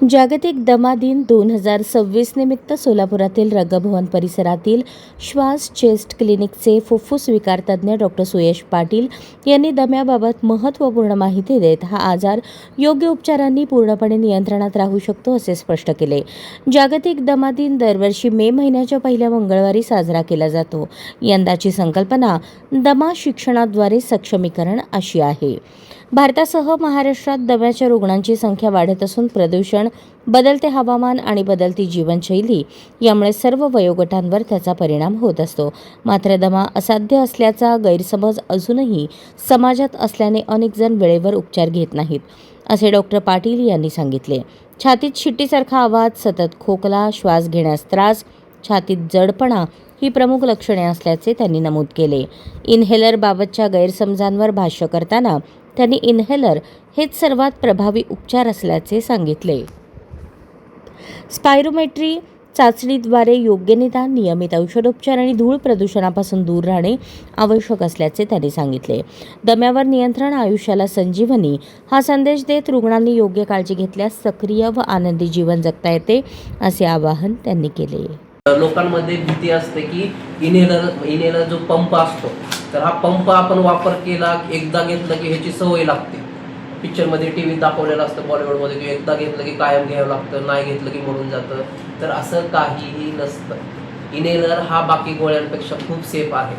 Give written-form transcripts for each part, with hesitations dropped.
जागतिक दमा दिन 2026 निमित्त सोलापुरातील रंगभवन परिसरातील श्वास चेस्ट क्लिनिकचे फुफ्फुस विकार तज्ज्ञ डॉक्टर सुयश पाटील यांनी दम्याबाबत महत्त्वपूर्ण माहिती देत हा आजार योग्य उपचारांनी पूर्णपणे नियंत्रणात राहू शकतो असे स्पष्ट केले. जागतिक दमा दिन दरवर्षी मे महिन्याच्या पहिल्या मंगळवारी साजरा केला जातो. यंदाची संकल्पना दमा शिक्षणाद्वारे सक्षमीकरण अशी आहे. भारतासह महाराष्ट्रात दम्याच्या रुग्णांची संख्या वाढत असून प्रदूषण, बदलते हवामान आणि बदलती जीवनशैली यामुळे सर्व वयोगटांवर त्याचा परिणाम होत असतो. मात्र दमा असाध्य असल्याचा गैरसमज अजूनही समाजात असल्याने अनेक जण वेळेवर उपचार घेत नाहीत, असे डॉक्टर पाटील यांनी सांगितले. छातीत शिट्टीसारखा आवाज, सतत खोकला, श्वास घेण्यास त्रास, छातीत जडपणा ही प्रमुख लक्षणे असल्याचे त्यांनी नमूद केले. इन्हेलरबाबतच्या गैरसमजांवर भाष्य करताना त्यांनी इन्हेलर हेच सर्वात प्रभावी उपचार असल्याचे सांगितले. स्पायरोमेट्री चाचणीद्वारे योग्य निदान, नियमित औषधोपचार आणि धूळ प्रदूषणापासून दूर राहणे आवश्यक असल्याचे त्यांनी सांगितले. दम्यावर नियंत्रण, आयुष्याला संजीवनी हा संदेश देत रुग्णांनी योग्य काळजी घेतल्यास सक्रिय व आनंदी जीवन जगता येते, असे आवाहन त्यांनी केले. लोकांमध्ये भीती असते की इन्हेलर जो पंप असतो, तर हा पंप आपण वापर केला, एकदा घेतलं की ह्याची सवय लागते. पिक्चरमध्ये टीव्हीत दाखवलेलं असतं, बॉलिवूडमध्ये, की एकदा घेतलं की कायम घ्यावं लागतं, नाही घेतलं की मरून जातं. तर असं काहीही नसतं. इन्हेलर हा बाकी गोळ्यांपेक्षा खूप सेफ आहे.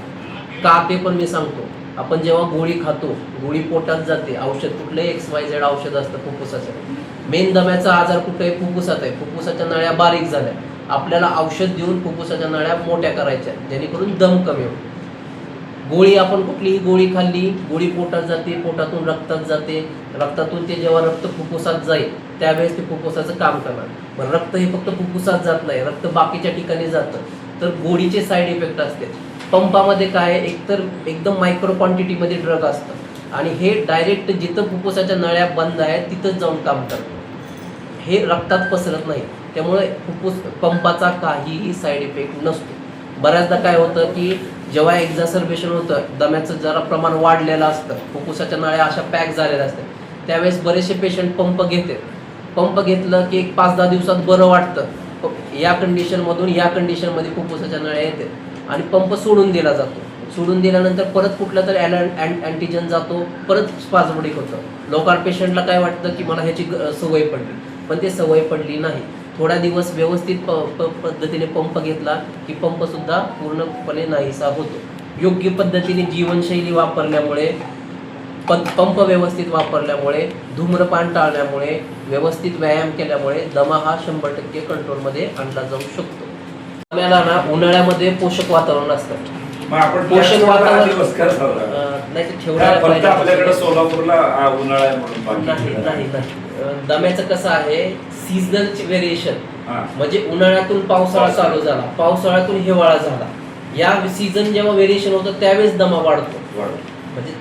का ते पण मी सांगतो. आपण जेव्हा गोळी खातो, गोळी पोटात जाते, औषध कुठलंही XYZ औषध असतं फुफ्फुसाचं. मेन दम्याचा आजार कुठे आहे? फुफ्फुसात आहे. फुफ्फुसाच्या नळ्या बारीक झाल्या, आपल्याला औषध देऊन फुफ्फुसाच्या नळ्या मोठ्या करायच्या, जेणेकरून दम कमी होईल. गोळी आपण कुठलीही गोळी खाल्ली, गोळी पोटात जाते, पोटातून रक्तात जाते, रक्तातून ते जेव्हा रक्त फुफ्फुसात जाईल त्यावेळेस ते फुफ्फुसाचं काम करणार. पण रक्त हे फक्त फुफ्फुसात जात नाही, रक्त बाकीच्या ठिकाणी जातं. तर गोळीचे साईड इफेक्ट असते. पंपामध्ये काय आहे, एकतर एकदम मायक्रो क्वांटिटीमध्ये ड्रग असतं आणि हे डायरेक्ट जिथं फुफ्फुसाच्या नळ्या बंद आहेत तिथंच जाऊन काम करतं. हे रक्तात पसरत नाही, त्यामुळे पंपाचा काहीही साईड इफेक्ट नसतो. बऱ्याचदा काय होतं की जेव्हा एक्झासर्बेशन होतं, दम्याचं जरा प्रमाण वाढलेलं असतं, फुफ्फुसाच्या नळ्या अशा पॅक झालेल्या असतात, त्यावेळेस बरेचसे पेशंट पंप घेतात. पंप घेतलं की 5-10 दिवसात बरं वाटतं. या कंडिशनमधून या कंडिशनमध्ये फुफ्फुसाच्या नळ्या येतात आणि पंप सोडून दिला जातो. सोडून दिल्यानंतर परत कुठला तरी अँटीजन जातो, परत स्पाझमोडिक होतं. लोकांना पेशंटला काय वाटतं की मला ह्याची सवय पडली, पण ते सवय पडली नाही. थोडा दिवस व्यवस्थित पद्धतीने पंप घेतला की पंपसुद्धा पूर्णपणे नाहीसा होतो. योग्य पद्धतीने जीवनशैली वापरल्यामुळे, पंप व्यवस्थित वापरल्यामुळे, धूम्रपान टाळल्यामुळे, व्यवस्थित व्यायाम केल्यामुळे दमा हा 100% कंट्रोलमध्ये आणला जाऊ शकतो. दम्याला ना उन्हाळ्यामध्ये पोषक वातावरण असतं. पोषक वातावरण नाही तर ठेवलं पाहिजे आपल्याकडे सोलापूरला उन्हाळा म्हणून नाही. दम्याचं कसं आहे, सीझनल व्हेरिएशन, म्हणजे उन्हाळ्यातून पावसाळा चालू झाला, पावसाळ्यातून हिवाळा झाला, या सीझन जेव्हा व्हेरिएशन होतं त्यावेळेस दमा वाढतो. म्हणजे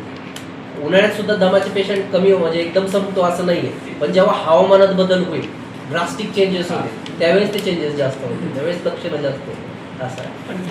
उन्हाळ्यात सुद्धा दमाचे पेशंट कमी म्हणजे एकदम संपतो असं नाहीये, पण जेव्हा हवामानात बदल होईल, ड्रास्टिक चेंजेस होते, त्यावेळेस ते चेंजेस जास्त होते, त्यावेळेस लक्षणं जास्त होते असं आहे.